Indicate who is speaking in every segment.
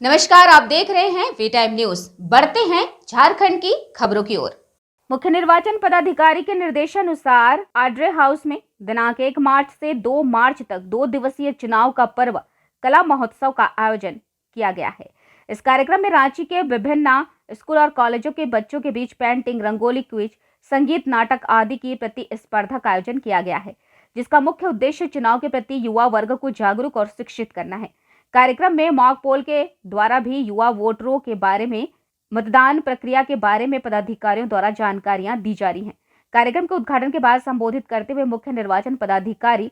Speaker 1: नमस्कार, आप देख रहे हैं वी टाइम न्यूज। बढ़ते हैं झारखंड की खबरों की ओर। मुख्य निर्वाचन पदाधिकारी के निर्देशानुसार आड्रे हाउस में दिनांक 1 मार्च से 2 मार्च तक 2 दिवसीय चुनाव का पर्व कला महोत्सव का आयोजन किया गया है। इस कार्यक्रम में रांची के विभिन्न स्कूल और कॉलेजों के बच्चों के बीच पेंटिंग, रंगोली क्विज, संगीत, नाटक आदि की प्रतिस्पर्धा का आयोजन किया गया है, जिसका मुख्य उद्देश्य चुनाव के प्रति युवा वर्ग को जागरूक और शिक्षित करना है। कार्यक्रम में मॉक पोल के द्वारा भी युवा वोटरों के बारे में, मतदान प्रक्रिया के बारे में पदाधिकारियों द्वारा जानकारियां दी जा रही हैं। कार्यक्रम के उद्घाटन के बाद संबोधित करते हुए मुख्य निर्वाचन पदाधिकारी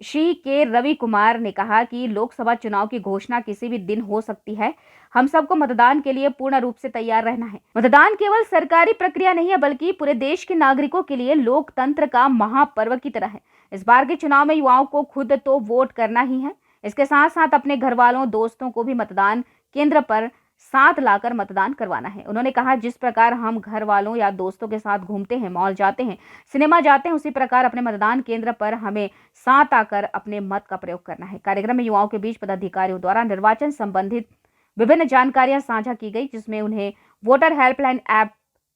Speaker 1: श्री के रवि कुमार ने कहा कि लोकसभा चुनाव की घोषणा किसी भी दिन हो सकती है। हम सबको मतदान के लिए पूर्ण रूप से तैयार रहना है। मतदान केवल सरकारी प्रक्रिया नहीं है, बल्कि पूरे देश के नागरिकों के लिए लोकतंत्र का महापर्व की तरह है। इस बार के चुनाव में युवाओं को खुद तो वोट करना ही है, इसके साथ साथ अपने घर वालों, दोस्तों को भी मतदान केंद्र पर साथ लाकर मतदान करवाना है। उन्होंने कहा, जिस प्रकार हम घर वालों या दोस्तों के साथ घूमते हैं, मॉल जाते हैं, सिनेमा जाते हैं, उसी प्रकार अपने मतदान केंद्र पर हमें साथ आकर अपने मत का प्रयोग करना है। कार्यक्रम में युवाओं के बीच पदाधिकारियों द्वारा निर्वाचन संबंधित विभिन्न जानकारियां साझा की गई, जिसमें उन्हें वोटर हेल्पलाइन ऐप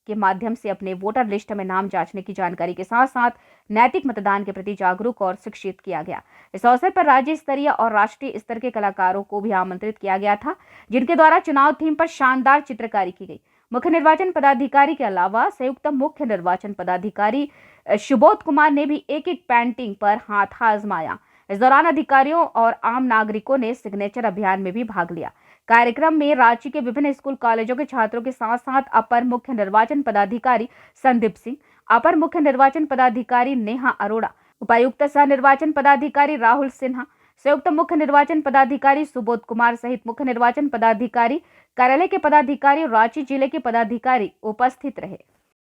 Speaker 1: के माध्यम से अपने वोटर लिस्ट में नाम जांचने की जानकारी के साथ साथ नैतिक मतदान के प्रति जागरूक और शिक्षित किया गया। इस अवसर पर राज्य स्तरीय और राष्ट्रीय स्तर के कलाकारों को भी आमंत्रित किया गया था, जिनके द्वारा चुनाव थीम पर शानदार चित्रकारी की गई। मुख्य निर्वाचन पदाधिकारी के अलावा संयुक्त मुख्य निर्वाचन पदाधिकारी सुबोध कुमार ने भी एक पेंटिंग पर हाथ आजमाया। इस दौरान अधिकारियों और आम नागरिकों ने सिग्नेचर अभियान में भी भाग लिया। कार्यक्रम में रांची के विभिन्न स्कूल कॉलेजों के छात्रों के साथ साथ अपर मुख्य निर्वाचन पदाधिकारी संदीप सिंह, अपर मुख्य निर्वाचन पदाधिकारी नेहा अरोड़ा, उपायुक्त सह निर्वाचन पदाधिकारी राहुल सिन्हा, संयुक्त मुख्य निर्वाचन पदाधिकारी सुबोध कुमार सहित मुख्य निर्वाचन पदाधिकारी, कार्यालय के पदाधिकारी और रांची जिले के पदाधिकारी उपस्थित रहे।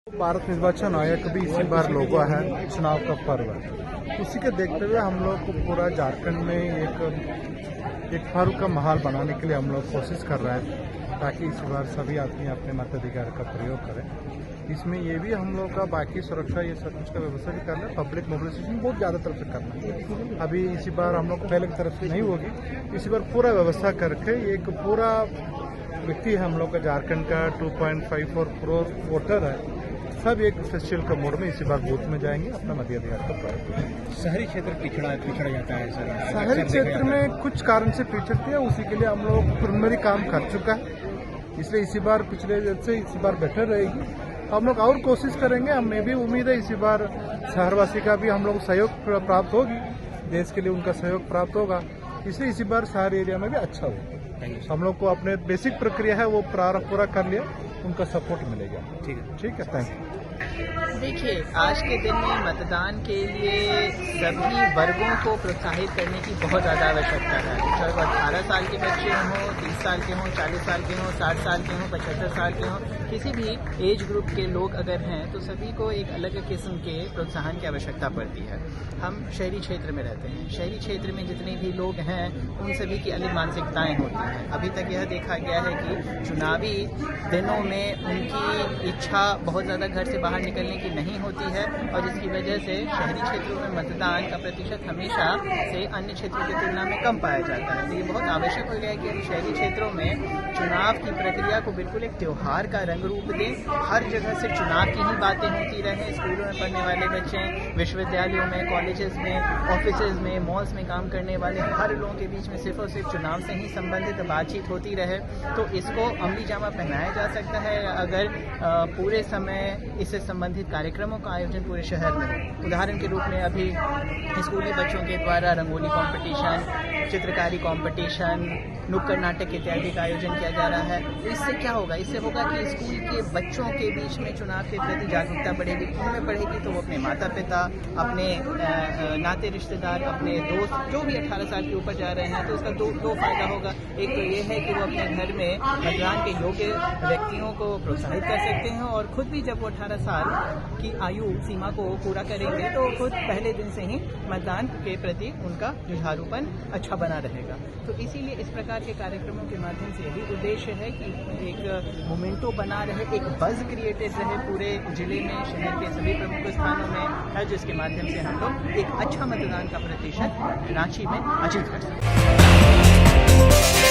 Speaker 2: भारत निर्वाचन आयोग भी इसी बार लोगो है चुनाव का पर्व है। उसी के देखते हुए हम लोग को पूरा झारखंड में एक पर्व का माहौल बनाने के लिए हम लोग कोशिश कर रहे हैं, ताकि इस बार सभी आदमी अपने मताधिकार का प्रयोग करें। इसमें ये भी हम लोग का बाकी सुरक्षा, ये सब कुछ का व्यवस्था भी करना है। पब्लिक मोबिलाइजेशन बहुत ज़्यादा तरफ से करना है। अभी इसी बार हम लोग पहले की तरफ से नहीं होगी, इसी बार पूरा व्यवस्था करके एक पूरा व्यक्ति है हम लोग का झारखंड का 2.54 करोड़ वोटर है, सब एक फेस्टिवल का मोड में इसी बार बूथ में जाएंगे, अपना मताधिकार का प्रयोग करेंगे।
Speaker 3: शहरी क्षेत्र पिछड़ा जाता है सर।
Speaker 2: शहरी क्षेत्र में कुछ कारण से पिछड़ते हैं, उसी के लिए हम लोग प्रिलिमिनरी काम कर चुका है, इसलिए इसी बार पिछले से इसी बार बेटर रहेगी। हम लोग और कोशिश करेंगे। हमें भी उम्मीद है इसी बार शहरवासी का भी हम लोग सहयोग प्राप्त होगी, देश के लिए उनका सहयोग प्राप्त होगा, इसलिए इसी बार शहर एरिया में भी अच्छा होगा। हम लोग को अपने बेसिक प्रक्रिया है वो पूरा कर लिया, उनका सपोर्ट मिलेगा। ठीक है, थैंक यू।
Speaker 4: देखिए, आज के दिन में मतदान के लिए सभी वर्गों को प्रोत्साहित करने की बहुत ज़्यादा आवश्यकता है। चाहे वो 18 साल के बच्चे हों, 30 साल के हों, 40 साल के हों, 60 साल के हों, 75 साल के हों, किसी भी एज ग्रुप के लोग अगर हैं तो सभी को एक अलग किस्म के प्रोत्साहन की आवश्यकता पड़ती है। हम शहरी क्षेत्र में रहते हैं, शहरी क्षेत्र में जितने भी लोग हैं उन सभी की अलग मानसिकताएं होती हैं। अभी तक यह देखा गया है कि चुनावी दिनों में उनकी इच्छा बहुत ज़्यादा घर से बाहर निकलने की नहीं होती है, और जिसकी वजह से शहरी क्षेत्रों में मतदान का प्रतिशत हमेशा से अन्य क्षेत्रों की तुलना में कम पाया जाता है। तो ये बहुत आवश्यक हो गया है कि हम शहरी क्षेत्रों में चुनाव की प्रक्रिया को बिल्कुल एक त्यौहार का रंग रूप दें। हर जगह से चुनाव की ही बातें होती रहें। स्कूलों में पढ़ने वाले बच्चे, विश्वविद्यालयों में, कॉलेजेस में, ऑफिसेज में, मॉल्स में काम करने वाले हर लोगों के बीच में सिर्फ और सिर्फ चुनाव से ही संबंधित बातचीत होती रहे, तो इसको अमली जामा पहनाया जा सकता है अगर पूरे समय इससे संबंधित कार्यक्रमों का आयोजन पूरे शहर में हो। उदाहरण के रूप में अभी स्कूली बच्चों के द्वारा रंगोली कंपटीशन, चित्रकारी कंपटीशन, नुक्कड़ नाटक इत्यादि का आयोजन किया जा रहा है। तो इससे क्या होगा? इससे होगा कि स्कूल के बच्चों के बीच में चुनाव के प्रति जागरूकता बढ़ेगी। उनमें बढ़ेगी तो वो अपने माता पिता, अपने नाते रिश्तेदार, अपने दोस्त जो भी 18 साल के ऊपर जा रहे हैं, तो उसका दो फायदा होगा। एक तो ये है कि वो अपने घर में मतदान के योग्य व्यक्तियों को प्रोत्साहित कर सकते हैं, और खुद भी जब वो 18 साल की आयु सीमा को पूरा करेंगे तो खुद पहले दिन से ही मतदान के प्रति उनका जुझारूपन अच्छा बना रहेगा। तो इसीलिए इस प्रकार के कार्यक्रमों के माध्यम से यही उद्देश्य है कि एक मोमेंटो बना रहे, एक बज़ क्रिएटेड रहे पूरे जिले में, शहर के सभी प्रमुख स्थानों में, जिसके माध्यम से हम लोग एक अच्छा मतदान का प्रतिशत रांची में अर्जित कर सकते हैं।